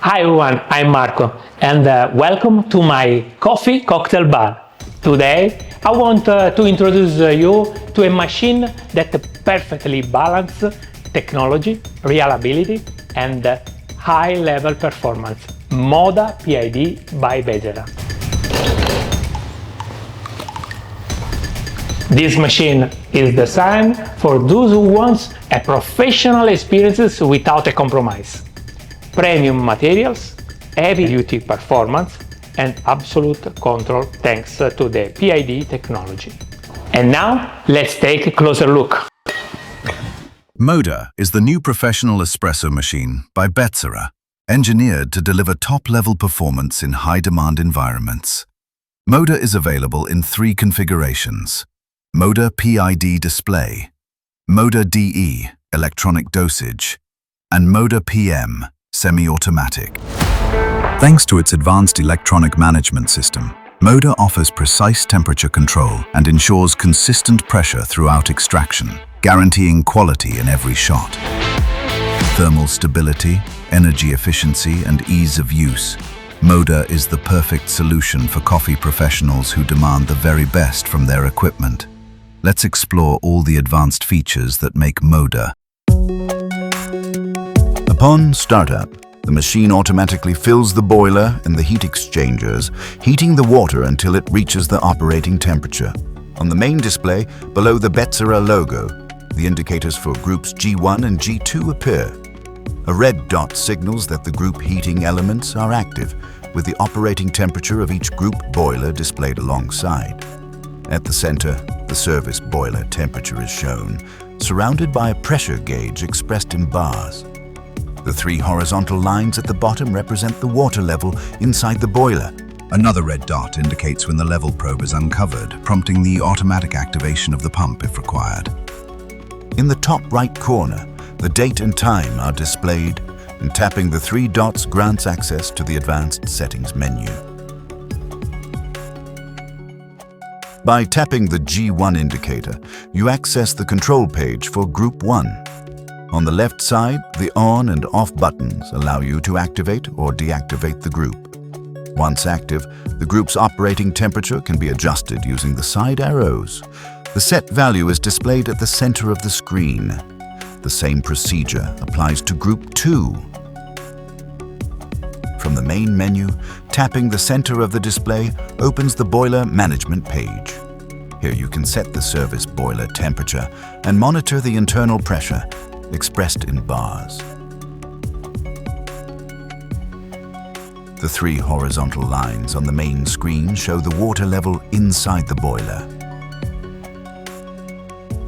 Hi everyone, I'm Marco and welcome to my coffee cocktail bar. Today I want to introduce you to a machine that perfectly balances technology, reliability and high-level performance. MODA PID by Bezzera. This machine is designed for those who want a professional experience without a compromise. Premium materials, heavy-duty performance, and absolute control thanks to the PID technology. And now, let's take a closer look. MODA is the new professional espresso machine by Bezzera, engineered to deliver top-level performance in high-demand environments. MODA is available in 3 configurations: MODA PID display, MODA DE electronic dosage, and MODA PM semi-automatic. Thanks to its advanced electronic management system, MODA offers precise temperature control and ensures consistent pressure throughout extraction, guaranteeing quality in every shot. Thermal stability, energy efficiency, and ease of use, MODA is the perfect solution for coffee professionals who demand the very best from their equipment. Let's explore all the advanced features that make MODA. Upon startup, the machine automatically fills the boiler and the heat exchangers, heating the water until it reaches the operating temperature. On the main display, below the Bezzera logo, the indicators for groups G1 and G2 appear. A red dot signals that the group heating elements are active, with the operating temperature of each group boiler displayed alongside. At the center, the service boiler temperature is shown, surrounded by a pressure gauge expressed in bars. The 3 horizontal lines at the bottom represent the water level inside the boiler. Another red dot indicates when the level probe is uncovered, prompting the automatic activation of the pump if required. In the top right corner, the date and time are displayed, and tapping the 3 dots grants access to the advanced settings menu. By tapping the G1 indicator, you access the control page for Group 1. On the left side, the on and off buttons allow you to activate or deactivate the group. Once active, the group's operating temperature can be adjusted using the side arrows. The set value is displayed at the center of the screen. The same procedure applies to Group 2. From the main menu, tapping the center of the display opens the boiler management page. Here you can set the service boiler temperature and monitor the internal pressure, expressed in bars. The 3 horizontal lines on the main screen show the water level inside the boiler.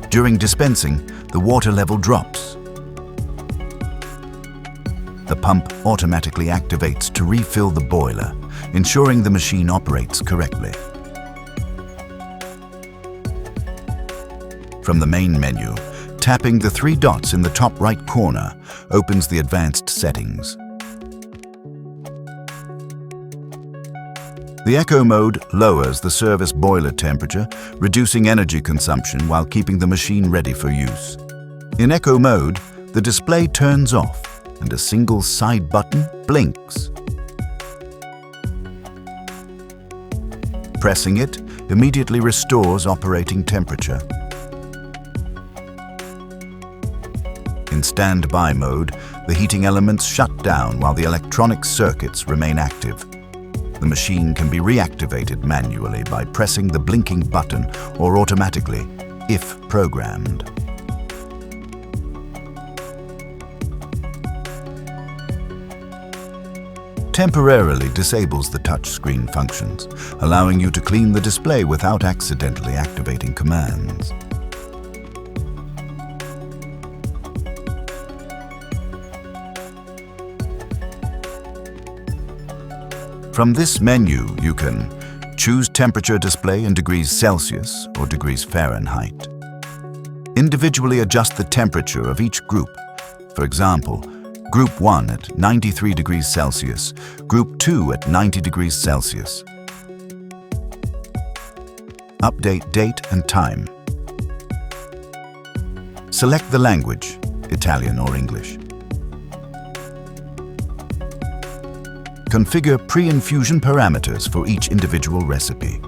During dispensing, the water level drops. The pump automatically activates to refill the boiler, ensuring the machine operates correctly. From the main menu, tapping the 3 dots in the top right corner opens the advanced settings. The Eco mode lowers the service boiler temperature, reducing energy consumption while keeping the machine ready for use. In Eco mode, the display turns off and a single side button blinks. Pressing it immediately restores operating temperature. In standby mode, the heating elements shut down while the electronic circuits remain active. The machine can be reactivated manually by pressing the blinking button or automatically, if programmed. Temporarily disables the touchscreen functions, allowing you to clean the display without accidentally activating commands. From this menu, you can choose temperature display in degrees Celsius or degrees Fahrenheit. Individually adjust the temperature of each group. For example, Group 1 at 93 degrees Celsius, Group 2 at 90 degrees Celsius. Update date and time. Select the language, Italian or English. Configure pre-infusion parameters for each individual recipe.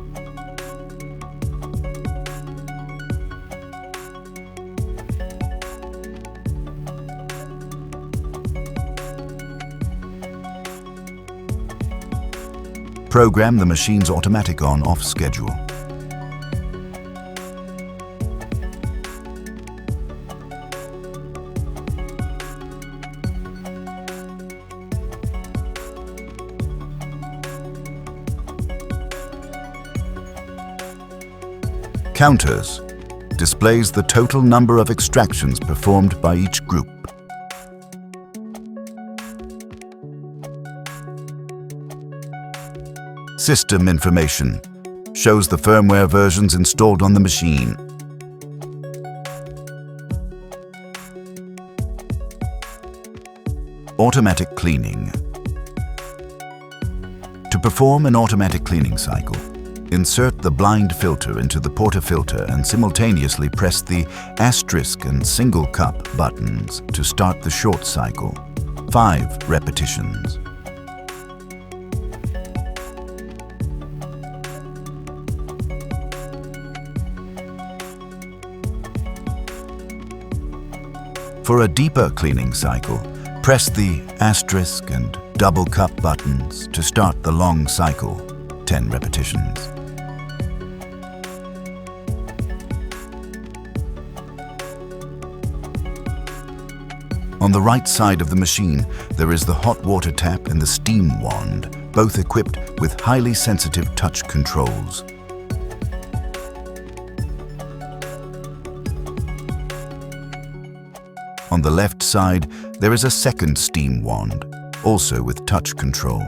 Program the machine's automatic on-off schedule. Counters displays the total number of extractions performed by each group. System information shows the firmware versions installed on the machine. Automatic cleaning. To perform an automatic cleaning cycle, insert the blind filter into the portafilter and simultaneously press the asterisk and single cup buttons to start the short cycle. 5 repetitions. For a deeper cleaning cycle, press the asterisk and double cup buttons to start the long cycle, 10 repetitions. On the right side of the machine, there is the hot water tap and the steam wand, both equipped with highly sensitive touch controls. On the left side, there is a second steam wand, also with touch control.